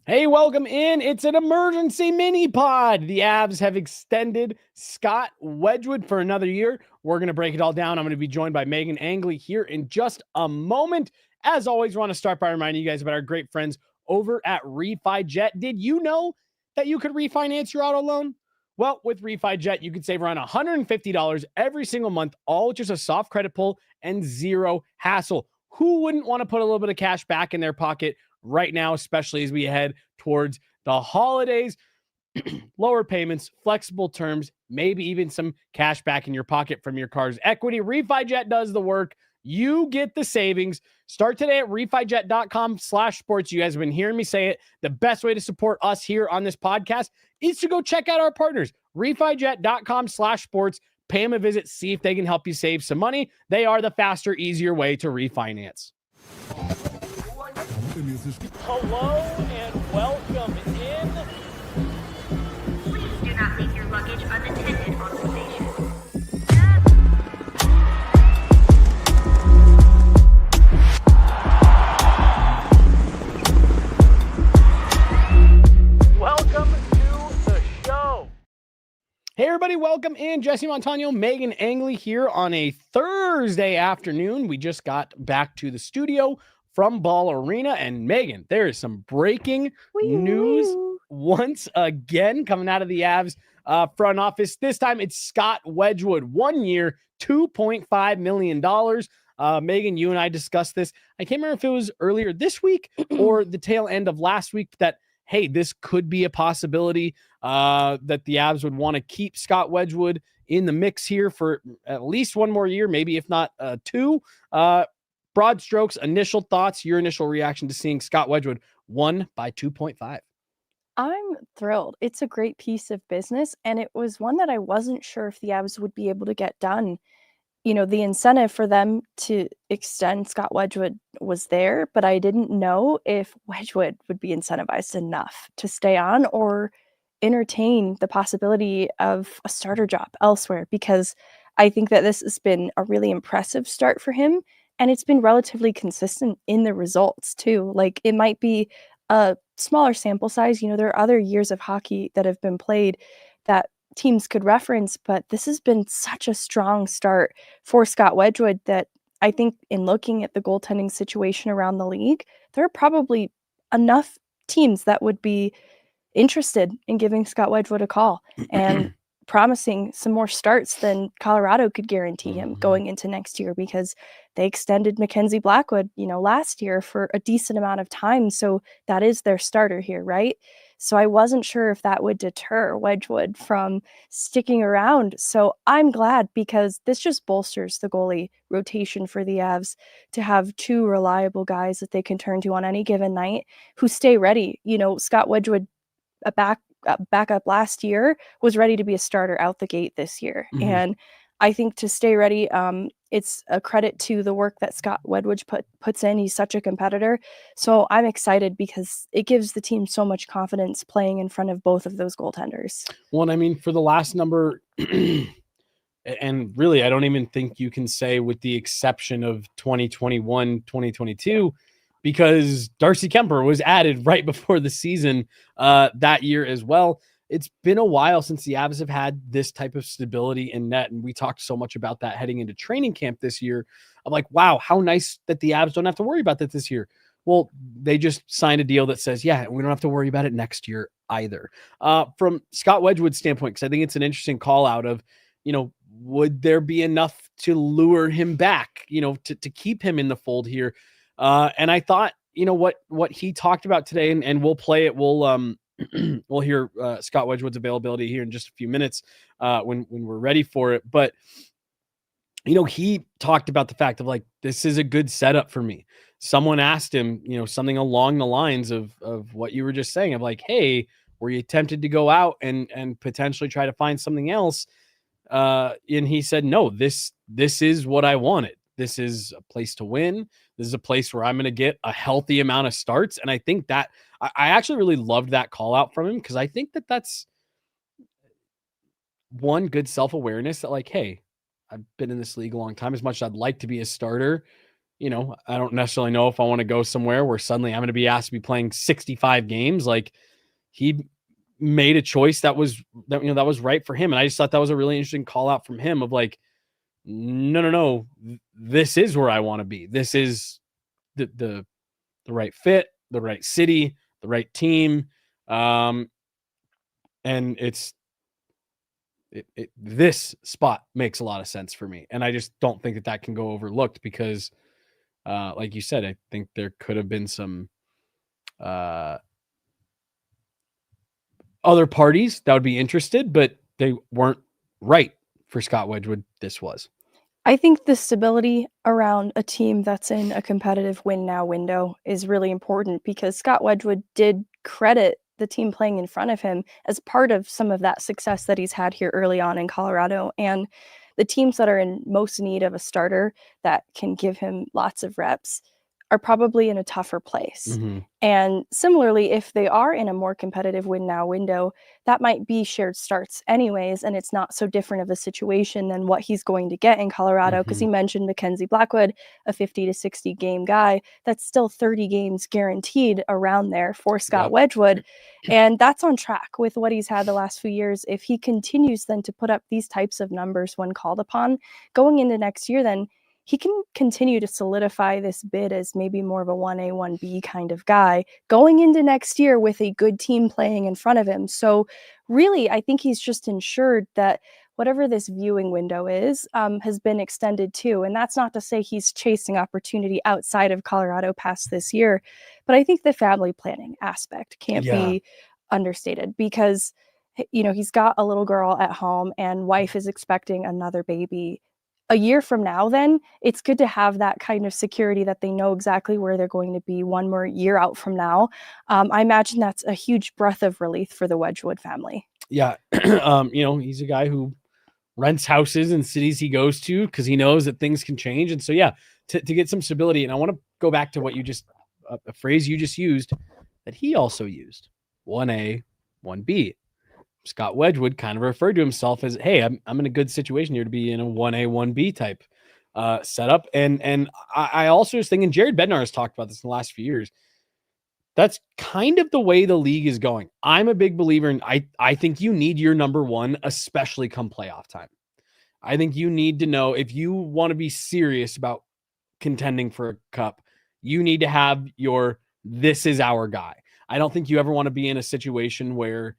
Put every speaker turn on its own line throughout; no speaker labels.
Hey, welcome in. It's an emergency mini pod. The Avs have extended Scott Wedgewood for another year. We're going to break it all down. I'm going to be joined by Meghan Angley here in just a moment. As always, we want to start by reminding you guys about our great friends over at RefiJet. Did you know that you could refinance your auto loan? Well, with RefiJet, you could save around $150 every single month, all with just a soft credit pull and zero hassle. Who wouldn't want to put a little bit of cash back in their pocket right now, especially as we head towards the holidays? Lower payments, flexible terms, maybe even some cash back in your pocket from your car's equity. RefiJet does the work. You get the savings. Start today at refijet.com/sports. You guys have been hearing me say it. The best way to support us here on this podcast is to go check out our partners, refijet.com/sports. Pay them a visit, see if they can help you save some money. They are the faster, easier way to refinance. Hello and welcome in.
Please do not leave your luggage unattended on the station.
Welcome to the show. Hey everybody, welcome in. Jesse Montano, Meghan Angley here on a Thursday afternoon. We just got back to the studio from Ball Arena, and Meghan, there is some breaking news once again coming out of the Avs front office. This time it's Scott Wedgewood, 1 year, $2.5 million. Meghan, you and I discussed this. I can't remember if it was earlier this week or the tail end of last week that, hey, this could be a possibility that the Avs would want to keep Scott Wedgewood in the mix here for at least one more year, maybe if not two. Broad strokes, initial thoughts, your initial reaction to seeing Scott Wedgewood won by 2.5.
I'm thrilled. It's a great piece of business, and it was one that I wasn't sure if the Avs would be able to get done. You know, the incentive for them to extend Scott Wedgewood was there, but I didn't know if Wedgewood would be incentivized enough to stay on or entertain the possibility of a starter job elsewhere, because I think that this has been a really impressive start for him, and it's been relatively consistent in the results too. Like, it might be a smaller sample size. You know, there are other years of hockey that have been played that teams could reference, but this has been such a strong start for Scott Wedgewood that I think, in looking at the goaltending situation around the league, there are probably enough teams that would be interested in giving Scott Wedgewood a call and promising some more starts than Colorado could guarantee him going into next year, because they extended Mackenzie Blackwood, last year for a decent amount of time. So that is their starter here, right? So I wasn't sure if that would deter Wedgewood from sticking around. So I'm glad, because this just bolsters the goalie rotation for the Avs to have two reliable guys that they can turn to on any given night who stay ready. Scott Wedgewood, a backup last year, was ready to be a starter out the gate this year.
Mhm.
And I think to stay ready, it's a credit to the work that Scott Wedgewood puts in. He's such a competitor. So I'm excited, because it gives the team so much confidence playing in front of both of those goaltenders.
Well, I mean, for the last number, and really, I don't even think you can say with the exception of 2021, 2022, because Darcy Kemper was added right before the season that year as well. It's been a while since the Avs have had this type of stability in net, and we talked so much about that heading into training camp this year. I'm like, wow, how nice that the Avs don't have to worry about that this year. Well, they just signed a deal that says, yeah, we don't have to worry about it next year either. From Scott Wedgewood's standpoint, because I think it's an interesting call out of, would there be enough to lure him back, to keep him in the fold here? And I thought, what he talked about today, and we'll play it. We'll we'll hear Scott Wedgewood's availability here in just a few minutes when we're ready for it. But, he talked about the fact of, like, this is a good setup for me. Someone asked him, something along the lines of what you were just saying, of like, hey, were you tempted to go out and potentially try to find something else? And he said, no, this is what I wanted. This is a place to win. This is a place where I'm going to get a healthy amount of starts. And I think that I actually really loved that call out from him, because I think that that's one good self-awareness that, like, hey, I've been in this league a long time. As much as I'd like to be a starter, I don't necessarily know if I want to go somewhere where suddenly I'm going to be asked to be playing 65 games. Like, he made a choice that was right for him. And I just thought that was a really interesting call out from him of like, no, this is where I want to be. This is the right fit, the right city, the right team. And this spot makes a lot of sense for me. And I just don't think that can go overlooked because, like you said, I think there could have been some other parties that would be interested, but they weren't right for Scott Wedgewood. This was.
I think the stability around a team that's in a competitive win now window is really important because Scott Wedgewood did credit the team playing in front of him as part of some of that success that he's had here early on in Colorado. And the teams that are in most need of a starter that can give him lots of reps are probably in a tougher place.
Mm-hmm.
And similarly, if they are in a more competitive win now window, that might be shared starts anyways, and it's not so different of a situation than what he's going to get in Colorado, because he mentioned Mackenzie Blackwood, a 50 to 60 game guy. That's still 30 games guaranteed around there for Scott Wedgewood. And that's on track with what he's had the last few years. If he continues then to put up these types of numbers when called upon, going into next year, then he can continue to solidify this bid as maybe more of a 1A, 1B kind of guy going into next year with a good team playing in front of him. So really, I think he's just ensured that whatever this viewing window is, has been extended too. And that's not to say he's chasing opportunity outside of Colorado past this year. But I think the family planning aspect can't be understated because, he's got a little girl at home and wife is expecting another baby. A year from now, then it's good to have that kind of security that they know exactly where they're going to be one more year out from now. I imagine that's a huge breath of relief for the Wedgewood family.
Yeah. He's a guy who rents houses in cities he goes to because he knows that things can change. And so, to get some stability. And I want to go back to what you just, a phrase you just used that he also used, 1A, 1B. Scott Wedgewood kind of referred to himself as, hey, I'm in a good situation here to be in a 1A, 1B type setup. And I also was thinking, Jared Bednar has talked about this in the last few years. That's kind of the way the league is going. I'm a big believer in, I think you need your number one, especially come playoff time. I think you need to know if you want to be serious about contending for a cup, you need to have this is our guy. I don't think you ever want to be in a situation where,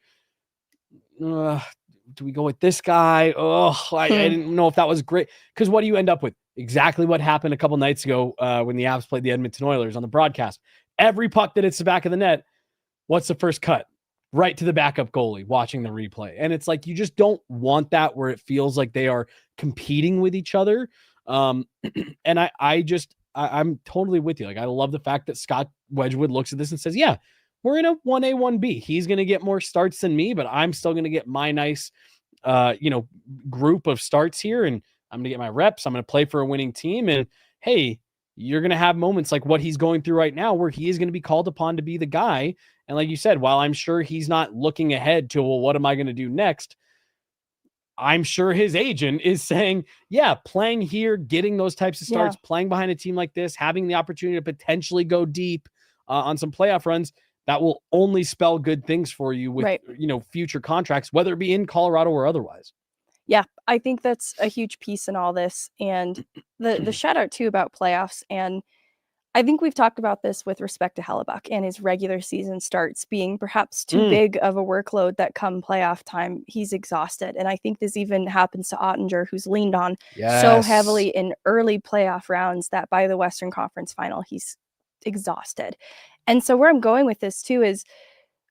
do we go with this guy? I didn't know if that was great. Because what do you end up with? Exactly what happened a couple nights ago when the Avs played the Edmonton Oilers on the broadcast. Every puck that hits the back of the net, what's the first cut? Right to the backup goalie watching the replay. And it's like, you just don't want that where it feels like they are competing with each other. And I'm totally with you. Like, I love the fact that Scott Wedgewood looks at this and says, yeah, we're in a 1A, 1B. He's going to get more starts than me, but I'm still going to get my nice, group of starts here. And I'm going to get my reps. I'm going to play for a winning team. And hey, you're going to have moments like what he's going through right now, where he is going to be called upon to be the guy. And like you said, while I'm sure he's not looking ahead to, well, what am I going to do next? I'm sure his agent is saying, yeah, playing here, getting those types of starts, playing behind a team like this, having the opportunity to potentially go deep on some playoff runs, that will only spell good things for you with, future contracts, whether it be in Colorado or otherwise.
Yeah, I think that's a huge piece in all this. And the shout out too about playoffs. And I think we've talked about this with respect to Hellebuck and his regular season starts being perhaps too big of a workload that come playoff time, he's exhausted. And I think this even happens to Ottinger, who's leaned on so heavily in early playoff rounds that by the Western Conference final, he's exhausted. And so where I'm going with this too is,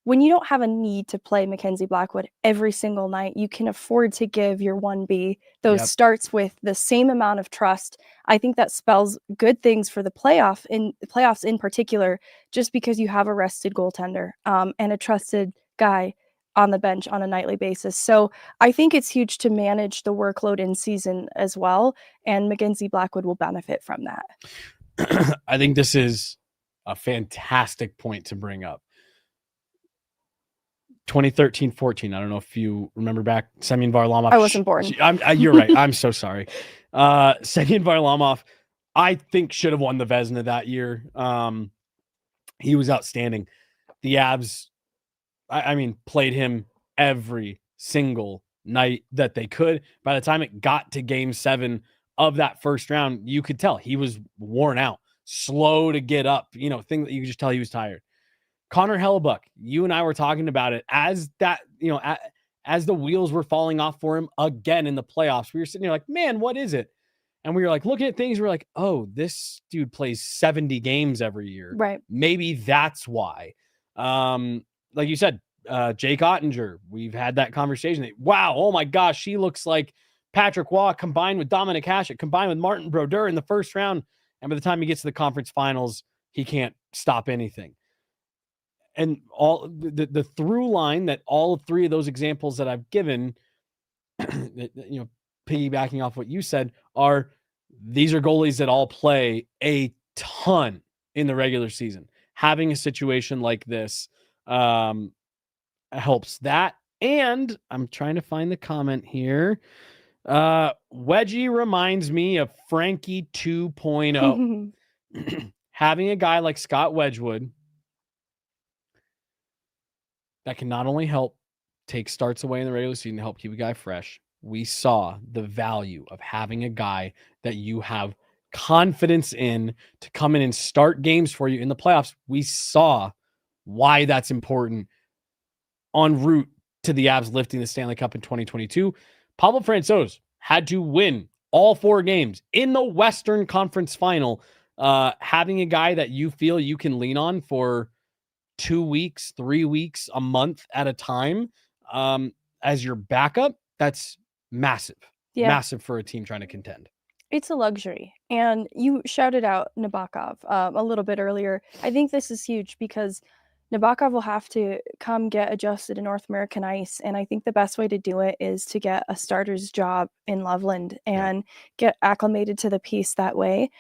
when you don't have a need to play Mackenzie Blackwood every single night, you can afford to give your 1B those starts with the same amount of trust. I think that spells good things for the playoffs in particular, just because you have a rested goaltender and a trusted guy on the bench on a nightly basis. So I think it's huge to manage the workload in season as well, and Mackenzie Blackwood will benefit from that.
I think this is a fantastic point to bring up. 2013-14. I don't know if you remember back. Semyon Varlamov.
I wasn't born.
You're right. I'm so sorry. Semyon Varlamov I think should have won the Vezina that year. He was outstanding. The Avs, I mean, played him every single night that they could. By the time it got to game 7 of that first round, you could tell he was worn out, slow to get up, thing that you could just tell he was tired. Connor Hellebuck, you and I were talking about it as that, as the wheels were falling off for him again in the playoffs. We were sitting there like, man, what is it? And we were like looking at things. We're like, oh, this dude plays 70 games every year.
Right.
Maybe that's why. Like you said, Jake Ottinger, we've had that conversation. Wow. Oh my gosh. She looks like Patrick Waugh combined with Dominic Hasek, combined with Martin Brodeur in the first round. And by the time he gets to the conference finals, he can't stop anything. And all the through line that all 3 of those examples that I've given, piggybacking off what you said, these are goalies that all play a ton in the regular season. Having a situation like this helps that. And I'm trying to find the comment here. Wedgie reminds me of Frankie 2.0. Having a guy like Scott Wedgewood that can not only help take starts away in the regular season to help keep a guy fresh. We saw the value of having a guy that you have confidence in to come in and start games for you in the playoffs. We saw why that's important en route to the Avs lifting the Stanley Cup in 2022. Pablo Francouz had to win all 4 games in the Western Conference Final. Having a guy that you feel you can lean on for 2 weeks, 3 weeks, a month at a time as your backup, that's massive. Yeah. Massive for a team trying to contend.
It's a luxury. And you shouted out Nabokov a little bit earlier. I think this is huge because Nabokov will have to come get adjusted to North American ice. And I think the best way to do it is to get a starter's job in Loveland and get acclimated to the piece that way.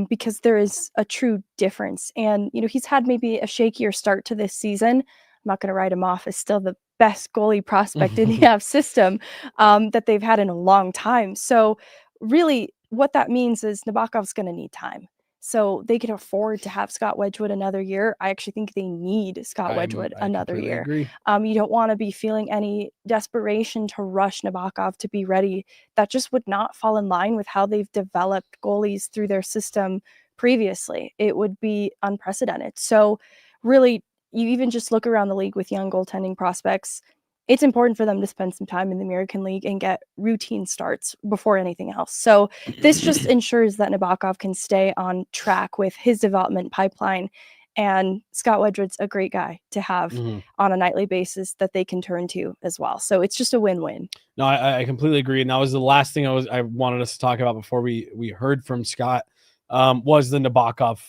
Because there is a true difference. And, he's had maybe a shakier start to this season. I'm not going to write him off as still the best goalie prospect in the Avs system that they've had in a long time. So really what that means is Nabokov's going to need time. So they can afford to have Scott Wedgewood another year. I actually think they need Scott Wedgewood another year.
Agree.
You don't want to be feeling any desperation to rush Nabokov to be ready. That just would not fall in line with how they've developed goalies through their system previously. It would be unprecedented. So really, you even just look around the league with young goaltending prospects. It's important for them to spend some time in the American League and get routine starts before anything else. So this just ensures that Nabokov can stay on track with his development pipeline. And Scott Wedgewood's a great guy to have on a nightly basis that they can turn to as well. So it's just a win-win.
No, I completely agree. And that was the last thing I wanted us to talk about before we heard from Scott was the Nabokov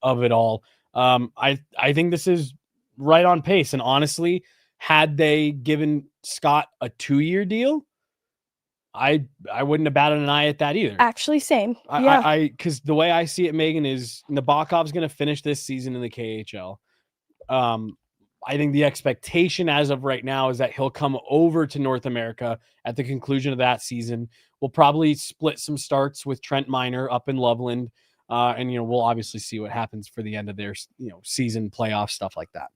of it all. I think this is right on pace. And honestly, had they given Scott a 2-year deal, I wouldn't have batted an eye at that either.
Actually, same.
Because the way I see it, Megan, is Nabokov's going to finish this season in the KHL. I think the expectation as of right now is that he'll come over to North America at the conclusion of that season. We'll probably split some starts with Trent Miner up in Loveland. And, we'll obviously see what happens for the end of their, season playoff stuff like that.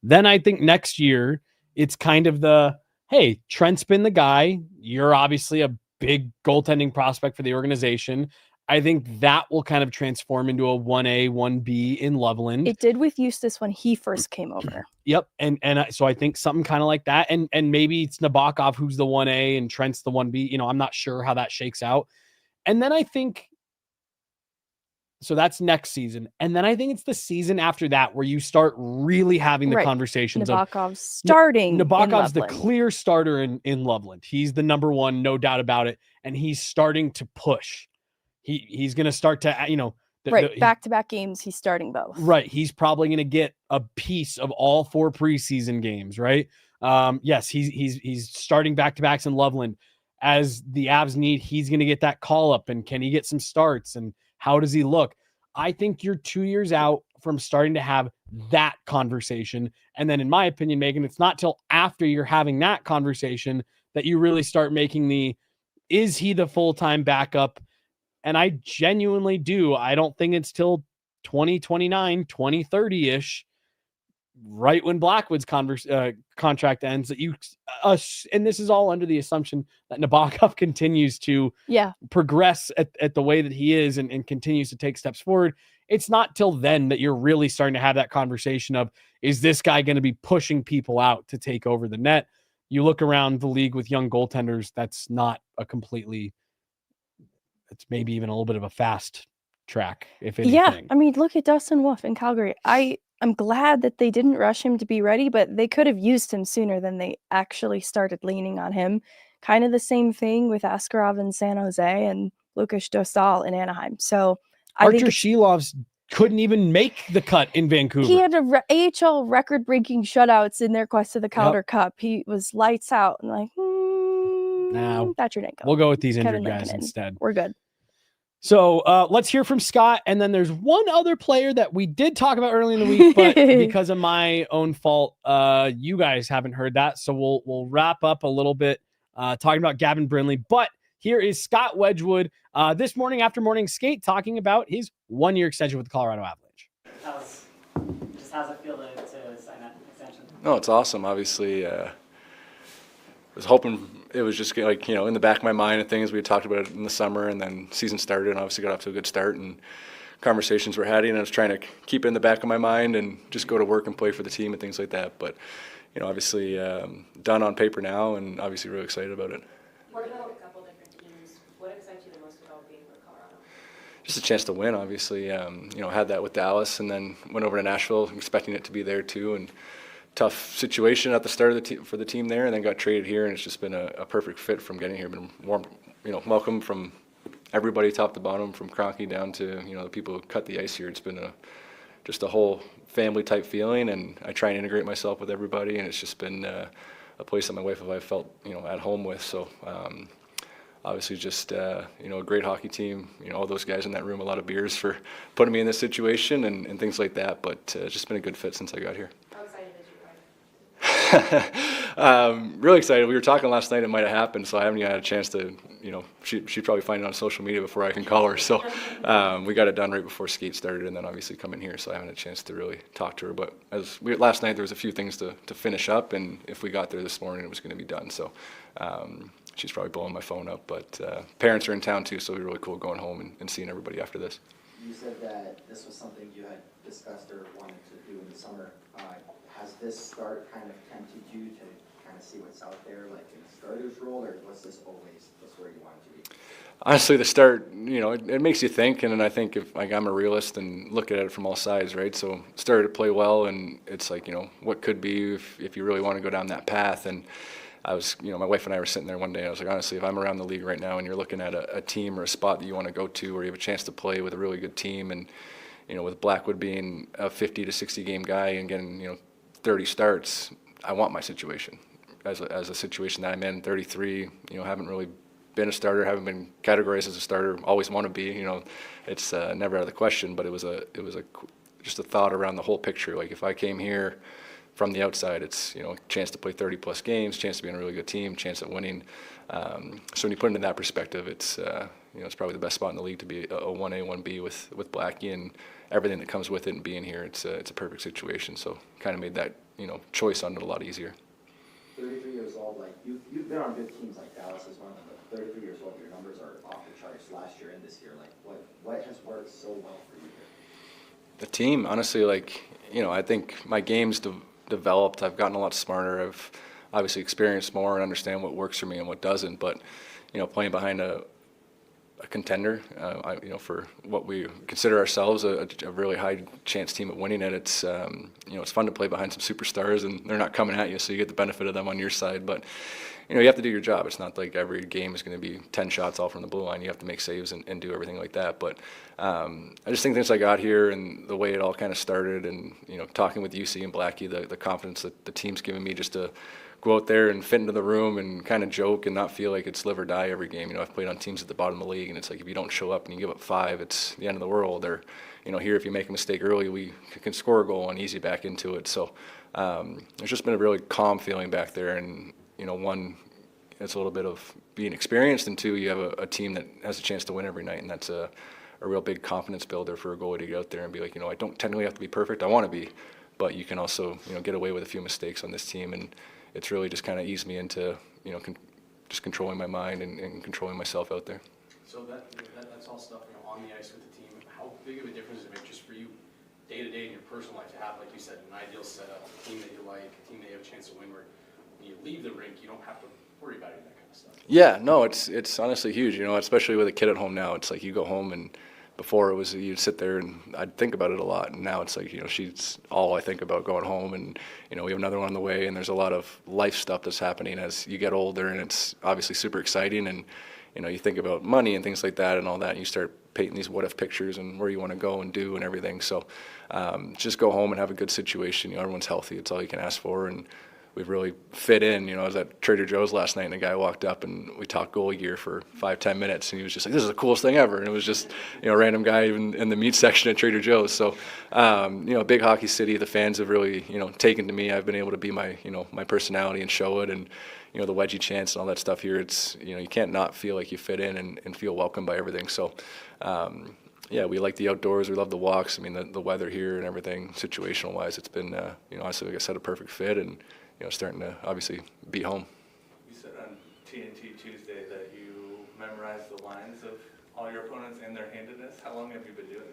Then I think next year it's kind of hey, Trent's been the guy. You're obviously a big goaltending prospect for the organization. I think that will kind of transform into a 1A, 1B in Loveland.
It did with Eustace when he first came over.
Yep. And so I think something kind of like that. And maybe it's Nabokov who's the 1A and Trent's the 1B. I'm not sure how that shakes out. And then I think, so that's next season. And then I think it's the season after that where you start really having the conversations
Nabokov's starting.
Nabokov's the clear starter in Loveland. He's the number one, no doubt about it. And he's starting to push. He's going to start to,
back-to-back games, he's starting both.
Right. He's probably going to get a piece of all 4 preseason games, right? Yes, he's starting back-to-backs in Loveland. As the Avs need, he's going to get that call-up. And can he get some starts? And how does he look? I think you're 2 years out from starting to have that conversation. And then in my opinion, Megan, it's not till after you're having that conversation that you really start making is he the full-time backup? And I genuinely do. I don't think it's till 2029, 2030-ish, right when Blackwood's contract ends, that and this is all under the assumption that Nabokov continues to progress at the way that he is and continues to take steps forward. It's not till then that you're really starting to have that conversation of, is this guy going to be pushing people out to take over the net? You look around the league with young goaltenders, that's not a completely, it's maybe even a little bit of a fast track, if anything.
Yeah, I mean, look at Dustin Wolf in Calgary. I'm glad that they didn't rush him to be ready, but they could have used him sooner than they actually started leaning on him. Kind of the same thing with Askarov in San Jose and Lukas Dostal in Anaheim. So
Archer Shilov's couldn't even make the cut in Vancouver.
He had AHL record-breaking shutouts in their quest to the Calder Cup. He was lights out and like,
now
that's your Nanko.
We'll go with these injured guys instead.
We're good.
So let's hear from Scott. And then there's one other player that we did talk about early in the week, but because of my own fault, you guys haven't heard that. So we'll wrap up a little bit talking about Gavin Brinley. But here is Scott Wedgewood this morning after morning skate talking about his 1-year extension with the Colorado Avalanche.
How's it feel to sign that extension?
No, it's awesome. Obviously, was hoping it was just like, in the back of my mind and things. We had talked about it in the summer, and then season started, and obviously got off to a good start, and conversations we're having, and I was trying to keep it in the back of my mind and just go to work and play for the team and things like that. But, obviously done on paper now, and obviously really excited about it.
What about a couple different teams? What excites you the most about being with Colorado?
Just a chance to win, obviously. Had that with Dallas, and then went over to Nashville expecting it to be there too, and tough situation at the start of for the team there, and then got traded here, and it's just been a perfect fit from getting here. Been warm, welcome from everybody top to bottom, from Kroenke down to the people who cut the ice here. It's been just a whole family type feeling, and I try and integrate myself with everybody, and it's just been a place that my wife and I felt at home with. So obviously just a great hockey team, all those guys in that room, a lot of beers for putting me in this situation and things like that, but it's just been a good fit since I got here.
How excited is your wife?
Really excited. We were talking last night, it might have happened, so I haven't even had a chance to, she'd probably find it on social media before I can call her. So we got it done right before skate started, and then obviously coming here, so I haven't had a chance to really talk to her. But last night there was a few things to finish up, and if we got there this morning, it was going to be done. So she's probably blowing my phone up, but parents are in town too, so it'll be really cool going home and seeing everybody after this.
You said that this was something you had discussed or wanted to do in the summer. Has this start kind of tempted you to kind of see what's out there, like in a starter's role, or was this always just where you wanted to be?
Honestly, the start, it makes you think, and then I think if I'm a realist and look at it from all sides, right? So started to play well, and it's like, what could be if you really want to go down that path. And I was, my wife and I were sitting there one day, and I was like, honestly, if I'm around the league right now and you're looking at a team or a spot that you want to go to, or you have a chance to play with a really good team, and with Blackwood being a 50 to 60 game guy and getting 30 starts, I want my situation as a situation that I'm in. 33, haven't really been a starter, haven't been categorized as a starter, always want to be. It's never out of the question, but it was just a thought around the whole picture. Like if I came here from the outside, it's a chance to play 30 plus games, chance to be on a really good team, chance at winning. So when you put it in that perspective, it's it's probably the best spot in the league to be a 1A, 1B with Blackie and everything that comes with it, and being here, it's a perfect situation. So kind of made that choice on it a lot easier.
33 years old, like you've been on good teams like Dallas as well, but 33 years old, your numbers are off the charts last year and this year. Like what has worked so well for you here?
The team, honestly, I think my game's developed. I've gotten a lot smarter. I've obviously experienced more and understand what works for me and what doesn't. But playing behind a contender, for what we consider ourselves a really high chance team at winning it. It's it's fun to play behind some superstars, and they're not coming at you, so you get the benefit of them on your side. But you have to do your job. It's not like every game is going to be 10 shots all from the blue line. You have to make saves and do everything like that. But I just think since I got here and the way it all kind of started, and talking with UC and Blackie, the confidence that the team's given me just to go out there and fit into the room and kind of joke and not feel like it's live or die every game. I've played on teams at the bottom of the league, and it's like if you don't show up and you give up 5, it's the end of the world. Or here if you make a mistake early, we can score a goal and easy back into it. So there's just been a really calm feeling back there, and one it's a little bit of being experienced, and two, you have a team that has a chance to win every night, and that's a real big confidence builder for a goalie to get out there and be like, I don't technically have to be perfect. I want to be, but you can also, get away with a few mistakes on this team, and it's really just kind of eased me into, just controlling my mind and controlling myself out there.
So that's all stuff on the ice with the team. How big of a difference does it make just for you day to day in your personal life to have, like you said, an ideal setup, a team that you like, a team that you have a chance to win, where when you leave the rink, you don't have to worry about any of that kind of stuff?
Yeah, no, it's honestly huge, especially with a kid at home now. It's like you go home, and before it was you'd sit there and I'd think about it a lot, and now it's like, she's all I think about going home, and we have another one on the way, and there's a lot of life stuff that's happening as you get older, and it's obviously super exciting, and you think about money and things like that and all that, and you start painting these what if pictures and where you want to go and do and everything. So just go home and have a good situation. Everyone's healthy. It's all you can ask for, and we've really fit in. I was at Trader Joe's last night, and a guy walked up, and we talked goalie gear for 5-10 minutes, and he was just like, "This is the coolest thing ever." And it was just, a random guy in the meat section at Trader Joe's. So, big hockey city. The fans have really, taken to me. I've been able to be my, my personality and show it, and the wedgie chants and all that stuff here. It's, you can't not feel like you fit in and feel welcome by everything. So, yeah, we like the outdoors. We love the walks. I mean, the weather here and everything, situational wise, it's been, honestly, like I said, a perfect fit, and starting to obviously be home.
You said on TNT Tuesday that you memorized the lines of all your opponents and their handedness. How long have you been doing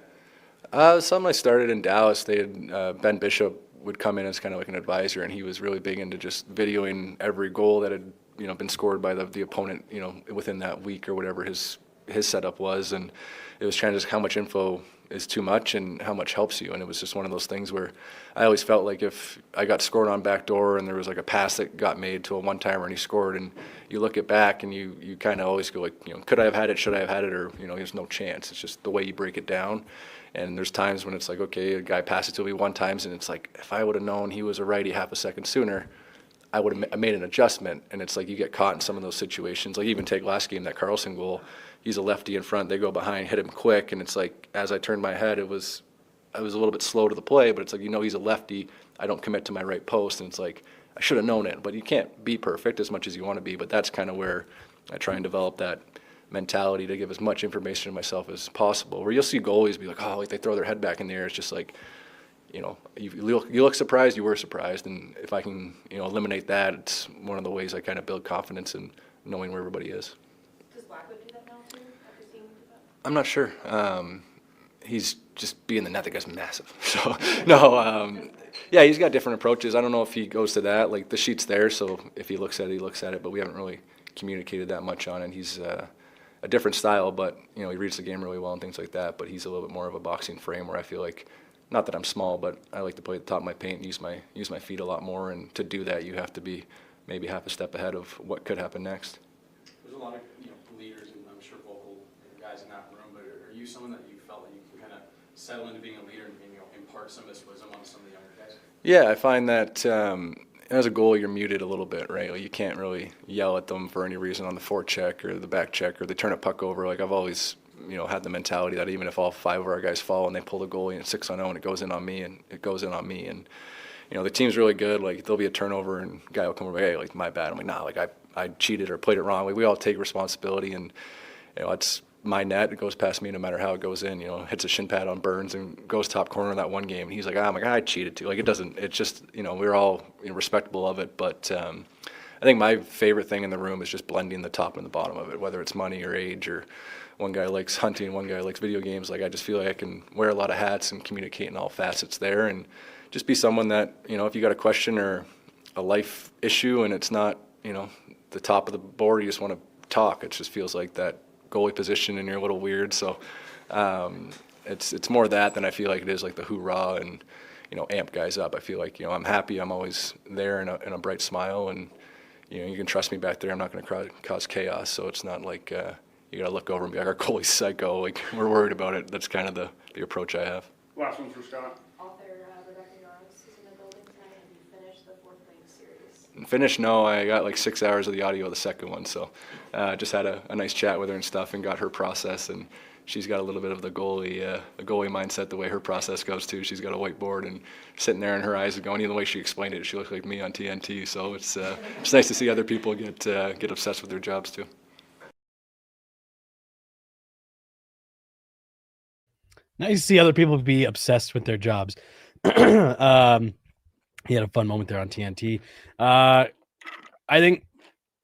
that?
Something I started in Dallas. They had Ben Bishop would come in as kind of like an advisor, and he was really big into just videoing every goal that had been scored by the opponent within that week or whatever his setup was, and it was trying to just how much info is too much and how much helps you. And it was just one of those things where I always felt like if I got scored on backdoor and there was like a pass that got made to a one-timer and he scored, and you look it back and you kind of always go like, could I have had it, should I have had it, or there's no chance. It's just the way you break it down. And there's times when it's like, okay, a guy passes to me one time, and it's like, if I would have known he was a righty half a second sooner, I would have made an adjustment. And it's like you get caught in some of those situations. Like even take last game, that Carlson goal, he's a lefty in front, they go behind, hit him quick, and it's like, as I turned my head, I was a little bit slow to the play, but it's like, he's a lefty, I don't commit to my right post, and it's like, I should have known it. But you can't be perfect as much as you want to be, but that's kind of where I try and develop that mentality to give as much information to myself as possible. Where you'll see goalies be like, oh, like they throw their head back in the air. It's just like, you look surprised, you were surprised, and if I can, eliminate that, it's one of the ways I kind of build confidence in knowing where everybody is.
Does Blackwood do that now too, after seeing him do that?
I'm not sure. He's just being the net, that guy's massive. So, no, yeah, he's got different approaches. I don't know if he goes to that. Like, the sheet's there, so if he looks at it, he looks at it, but we haven't really communicated that much on it. He's a different style, but, he reads the game really well and things like that, but he's a little bit more of a boxing frame where I feel like, not that I'm small, but I like to play at the top of my paint and use my feet a lot more, and to do that, you have to be maybe half a step ahead of what could happen next.
There's a lot of leaders, and I'm sure vocal guys in that room, but are you someone that you felt that you can kind of settle into being a leader and impart some of this wisdom on some of the younger guys?
Yeah, I find that as a goalie, you're muted a little bit, right? Like, you can't really yell at them for any reason on the forecheck or the back check, or they turn a puck over. Like, I've always had the mentality that even if all 5 of our guys fall and they pull the goalie and it's 6-0 and it goes in on me, and it goes in on me, and the team's really good. Like, there'll be a turnover and a guy will come over, hey, like, my bad. I'm like, nah, like I cheated or played it wrong. Like, we all take responsibility, and it's my net. It goes past me no matter how it goes in. Hits a shin pad on Burns and goes top corner in that one game. And he's like, I'm like, I cheated too. Like, it doesn't. It's just we're all respectable of it. But I think my favorite thing in the room is just blending the top and the bottom of it, whether it's money or age, or one guy likes hunting, one guy likes video games. Like, I just feel like I can wear a lot of hats and communicate in all facets there, and just be someone that, if you got a question or a life issue and it's not, the top of the board, you just want to talk. It just feels like that goalie position and you're a little weird. So it's more that than I feel like it is like the hoorah and, amp guys up. I feel like, I'm happy. I'm always there in a bright smile, and, you can trust me back there. I'm not going to cause chaos. So it's not like you got to look over and be like, our goalie's psycho. Like, we're worried about it. That's kind of the approach I have.
Last one for Scott.
Author Rebecca Norris is in the building tonight. Have you finished the 4th-leg series?
Finished? No, I got like 6 hours of the audio of the second one. So just had a nice chat with her and stuff, and got her process, and she's got a little bit of the goalie mindset, the way her process goes too. She's got a whiteboard and sitting there, and her eyes are going. Even the way she explained it, she looked like me on TNT. So it's nice to see other people get obsessed with their jobs too.
Nice to see other people be obsessed with their jobs. He had a fun moment there on TNT. I think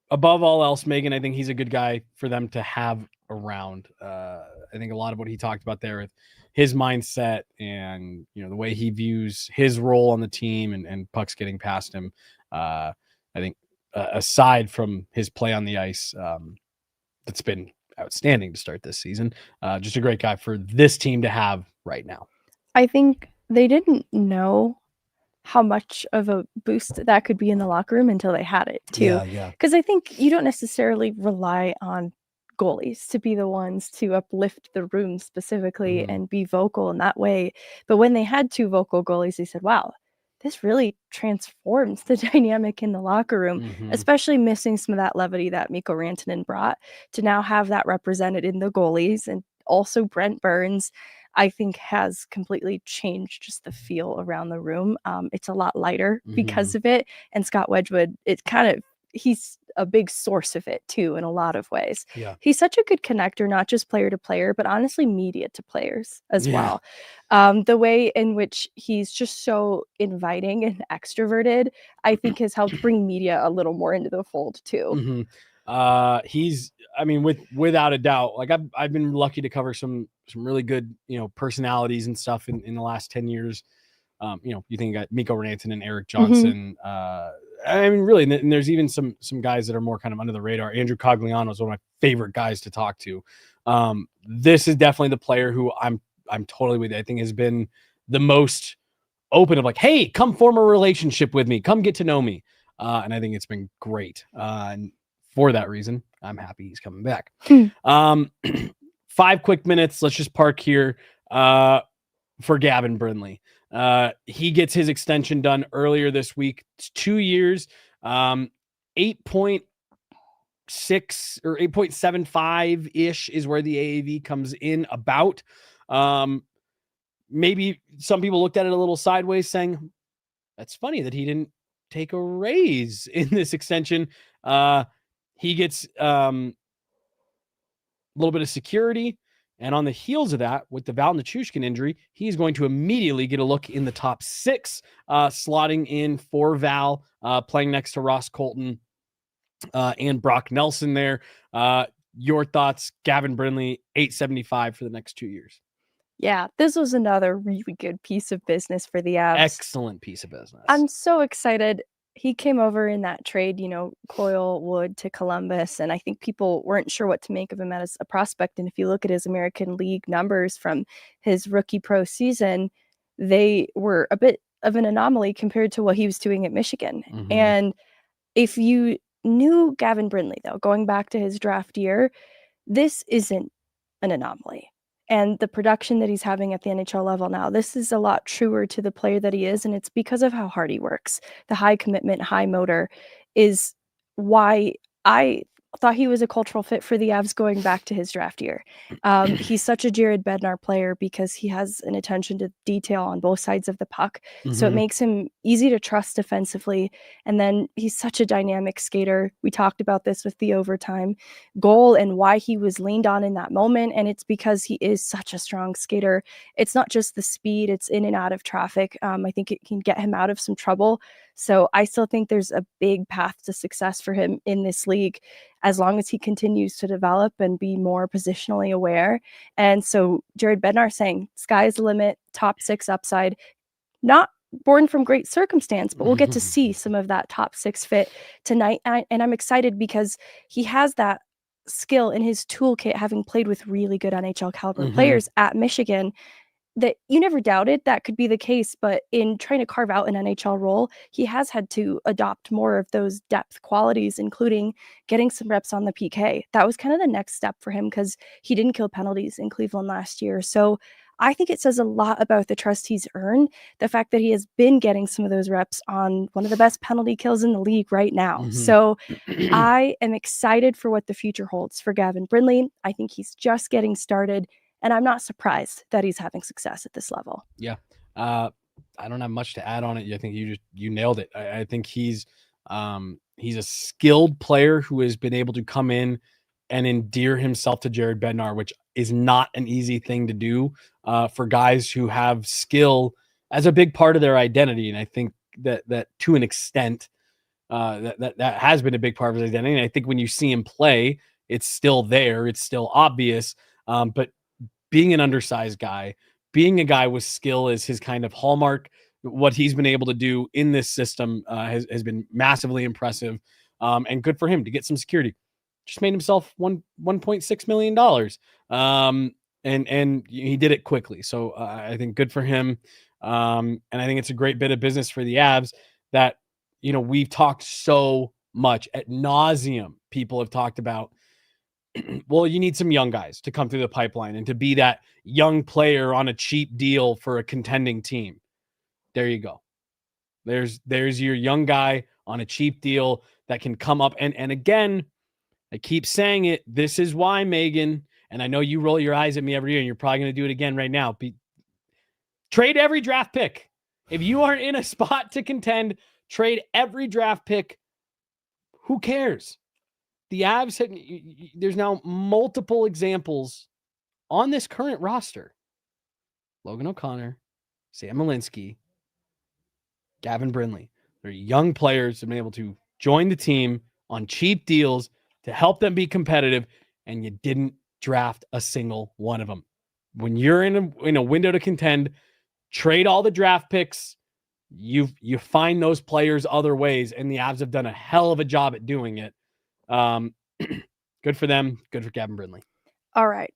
above all else, Megan, I think he's a good guy for them to have around. I think a lot of what he talked about there with his mindset and, you know, the way he views his role on the team and pucks getting past him. I think aside from his play on the ice, that's been outstanding to start this season. Just a great guy for this team to have right now.
I think they didn't know how much of a boost that could be in the locker room until they had it too.
Yeah.
Because I think you don't necessarily rely on goalies to be the ones to uplift the room specifically and be vocal in that way. But when they had two vocal goalies, they said, wow, this really transforms the dynamic in the locker room, especially missing some of that levity that Mikko Rantanen brought. To now have that represented in the goalies, and also Brent Burns, I think has completely changed just the feel around the room. It's a lot lighter because of it. And Scott Wedgewood, he's a big source of it too in a lot of ways.
Yeah.
He's such a good connector, not just player to player, but honestly media to players as well. The way in which he's just so inviting and extroverted, I think has helped bring media a little more into the fold too.
Without a doubt, like I've been lucky to cover some really good, you know, personalities and stuff in the last 10 years. You think you got Mikko Rantanen and Eric Johnson. Really, and there's even some guys that are more kind of under the radar. Andrew Cogliano is one of my favorite guys to talk to. This is definitely the player who I'm totally with you. I think has been the most open of like, hey, come form a relationship with me, come get to know me. And I think it's been great. And for that reason, I'm happy he's coming back. 5 quick minutes. Let's just park here for Gavin Brinley. He gets his extension done earlier this week. It's 2 years, 8.6 or 8.75 ish is where the AAV comes in about. Maybe some people looked at it a little sideways, saying that's funny that he didn't take a raise in this extension. He gets a little bit of security. And on the heels of that, with the Val Nichushkin injury, he's going to immediately get a look in the top 6, slotting in for Val, playing next to Ross Colton and Brock Nelson there. Your thoughts, Gavin Brinley, $875 for the next 2 years.
Yeah, this was another really good piece of business for the Avs.
Excellent piece of business.
I'm so excited. He came over in that trade, Coyle Wood to Columbus, and I think people weren't sure what to make of him as a prospect. And if you look at his American League numbers from his rookie pro season, they were a bit of an anomaly compared to what he was doing at Michigan. And if you knew Gavin Brinley, though, going back to his draft year, this isn't an anomaly. And the production that he's having at the NHL level now, this is a lot truer to the player that he is. And it's because of how hard he works. The high commitment, high motor is why I thought he was a cultural fit for the Avs going back to his draft year. He's such a Jared Bednar player because he has an attention to detail on both sides of the puck. So it makes him easy to trust defensively. And then he's such a dynamic skater. We talked about this with the overtime goal and why he was leaned on in that moment. And it's because he is such a strong skater. It's not just the speed, it's in and out of traffic. I think it can get him out of some trouble. So I still think there's a big path to success for him in this league, as long as he continues to develop and be more positionally aware. And so Jared Bednar saying, sky's the limit, top 6 upside, not born from great circumstance, but we'll get to see some of that top 6 fit tonight. And I'm excited because he has that skill in his toolkit, having played with really good NHL caliber players at Michigan, that you never doubted that could be the case. But in trying to carve out an NHL role, he has had to adopt more of those depth qualities, including getting some reps on the PK. That was kind of the next step for him because he didn't kill penalties in Cleveland last year. So I think it says a lot about the trust he's earned, the fact that he has been getting some of those reps on one of the best penalty kills in the league right now. So I am excited for what the future holds for Gavin Brinley. I think he's just getting started. And I'm not surprised that he's having success at this level.
Yeah. I don't have much to add on it. I think you nailed it. I think he's a skilled player who has been able to come in and endear himself to Jared Bednar, which is not an easy thing to do for guys who have skill as a big part of their identity. And I think that to an extent, that has been a big part of his identity. And I think when you see him play, it's still there. It's still obvious. But being an undersized guy, being a guy with skill is his kind of hallmark. What he's been able to do in this system has been massively impressive, and good for him to get some security. Just made himself $1.6 million. And he did it quickly. So I think good for him. And I think it's a great bit of business for the Avs that, we've talked so much ad nauseum. People have talked about, well, you need some young guys to come through the pipeline and to be that young player on a cheap deal for a contending team. There you go. There's your young guy on a cheap deal that can come up. And again, I keep saying it. This is why, Megan, and I know you roll your eyes at me every year, and you're probably going to do it again right now. Trade every draft pick. If you aren't in a spot to contend, trade every draft pick. Who cares? The Avs, there's now multiple examples on this current roster. Logan O'Connor, Sam Malinsky, Gavin Brinley. They're young players who have been able to join the team on cheap deals to help them be competitive, and you didn't draft a single one of them. When you're in a window to contend, trade all the draft picks. You find those players other ways, and the Avs have done a hell of a job at doing it. Good for them. Good for Gavin Brinley.
All right.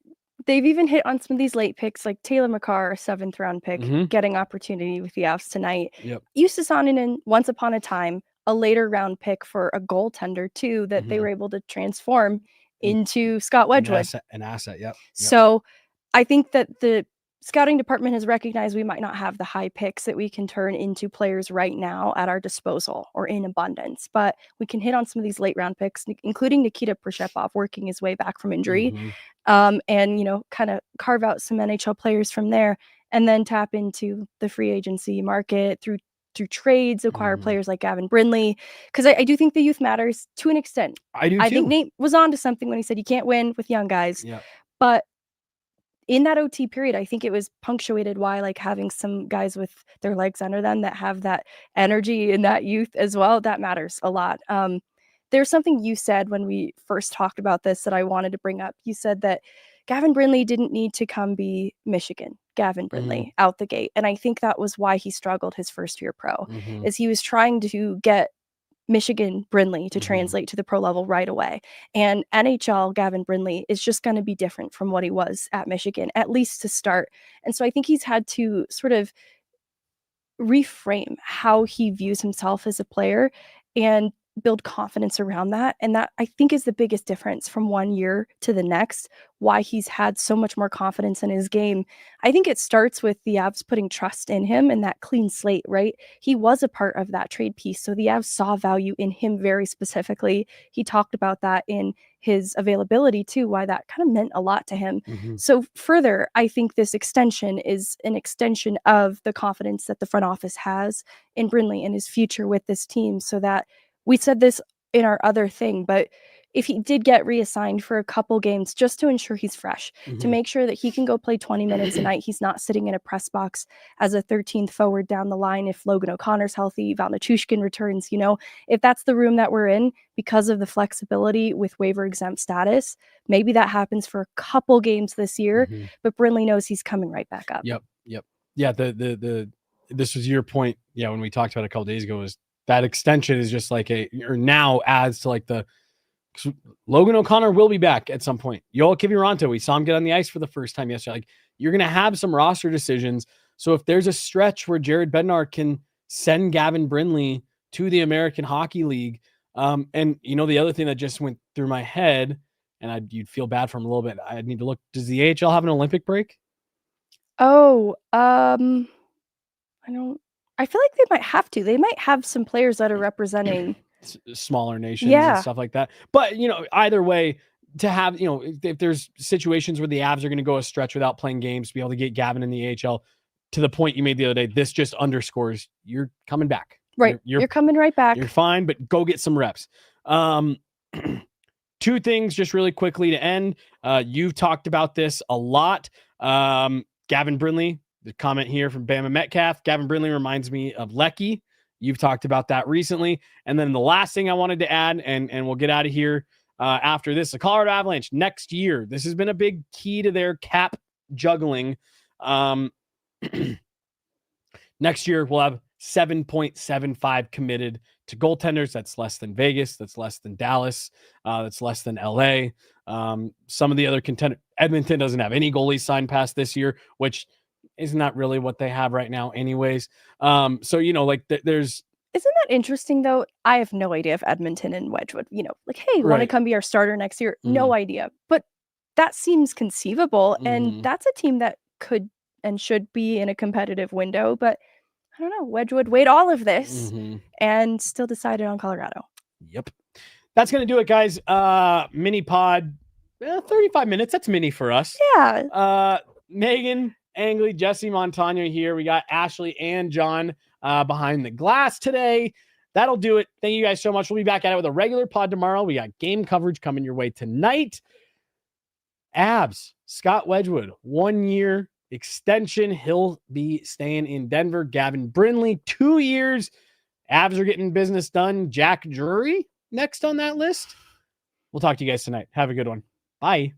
They've even hit on some of these late picks, like Taylor McCarr, a 7th round pick, getting opportunity with the Avs tonight.
Yep.
Justus Annunen, once upon a time, a later round pick for a goaltender too, that they were able to transform into Scott Wedgewood.
An asset, yep.
So I think that the scouting department has recognized we might not have the high picks that we can turn into players right now at our disposal or in abundance, but we can hit on some of these late round picks, including Nikita Prishepov working his way back from injury, and, kind of carve out some NHL players from there, and then tap into the free agency market through trades, acquire players like Gavin Brinley, because I do think the youth matters to an extent.
I do too.
I think Nate was on to something when he said you can't win with young guys.
Yep.
But in that OT period, I think it was punctuated by like having some guys with their legs under them that have that energy and that youth as well. That matters a lot. There's something you said when we first talked about this that I wanted to bring up. You said that Gavin Brinley didn't need to come be Michigan Gavin Brinley out the gate. And I think that was why he struggled his first year pro, is he was trying to get Michigan Brinley to translate to the pro level right away. And NHL Gavin Brinley is just going to be different from what he was at Michigan, at least to start. And so I think he's had to sort of reframe how he views himself as a player and build confidence around that. And that, I think, is the biggest difference from one year to the next, why he's had so much more confidence in his game. I think it starts with the Avs putting trust in him and that clean slate, right? He was a part of that trade piece, so the Avs saw value in him very specifically. He talked about that in his availability too, why that kind of meant a lot to him. So further, I think this extension is an extension of the confidence that the front office has in Brinley and his future with this team, so that we said this in our other thing, but if he did get reassigned for a couple games just to ensure he's fresh, to make sure that he can go play 20 minutes a night, he's not sitting in a press box as a 13th forward down the line. If Logan O'Connor's healthy, Val Nichushkin returns, if that's the room that we're in because of the flexibility with waiver exempt status, maybe that happens for a couple games this year, but Brinley knows he's coming right back up.
Yep. Yeah, this was your point, when we talked about it a couple days ago, is that extension is just like now adds to like Logan O'Connor will be back at some point. Yoel Kiviranta, we saw him get on the ice for the first time yesterday. Like, you're going to have some roster decisions. So if there's a stretch where Jared Bednar can send Gavin Brinley to the American Hockey League, and the other thing that just went through my head, and you'd feel bad for him a little bit. I'd need to look. Does the AHL have an Olympic break?
I feel like they might have to. They might have some players that are representing
smaller nations and stuff like that. But, either way, to have, if there's situations where the Avs are going to go a stretch without playing games, to be able to get Gavin in the AHL, to the point you made the other day, this just underscores you're coming back.
Right. You're coming right back.
You're fine, but go get some reps. Two things just really quickly to end. You've talked about this a lot. Gavin Brinley, the comment here from Bama Metcalf. Gavin Brinley reminds me of Lecky. You've talked about that recently. And then the last thing I wanted to add, and we'll get out of here after this, the Colorado Avalanche next year. This has been a big key to their cap juggling. Next year, we'll have 7.75 committed to goaltenders. That's less than Vegas. That's less than Dallas. That's less than LA. Some of the other contenders, Edmonton doesn't have any goalies signed past this year, which is not really what they have right now anyways. So, there's...
Isn't that interesting though? I have no idea if Edmonton and Wedgewood, hey, want to come be our starter next year? No idea. But that seems conceivable. And that's a team that could and should be in a competitive window. But I don't know, Wedgewood weighed all of this and still decided on Colorado.
Yep. That's going to do it, guys. Mini pod, 35 minutes. That's mini for us.
Yeah.
Meghan Angley, Jesse Montano here. We got Ashley and John behind the glass today. That'll do it. Thank you guys so much. We'll be back at it with a regular pod tomorrow. We got game coverage coming your way tonight. Abs, Scott Wedgewood, 1 year extension. He'll be staying in Denver. Gavin Brinley, 2 years. Avs are getting business done. Jack Drury next on that list. We'll talk to you guys tonight. Have a good one. Bye.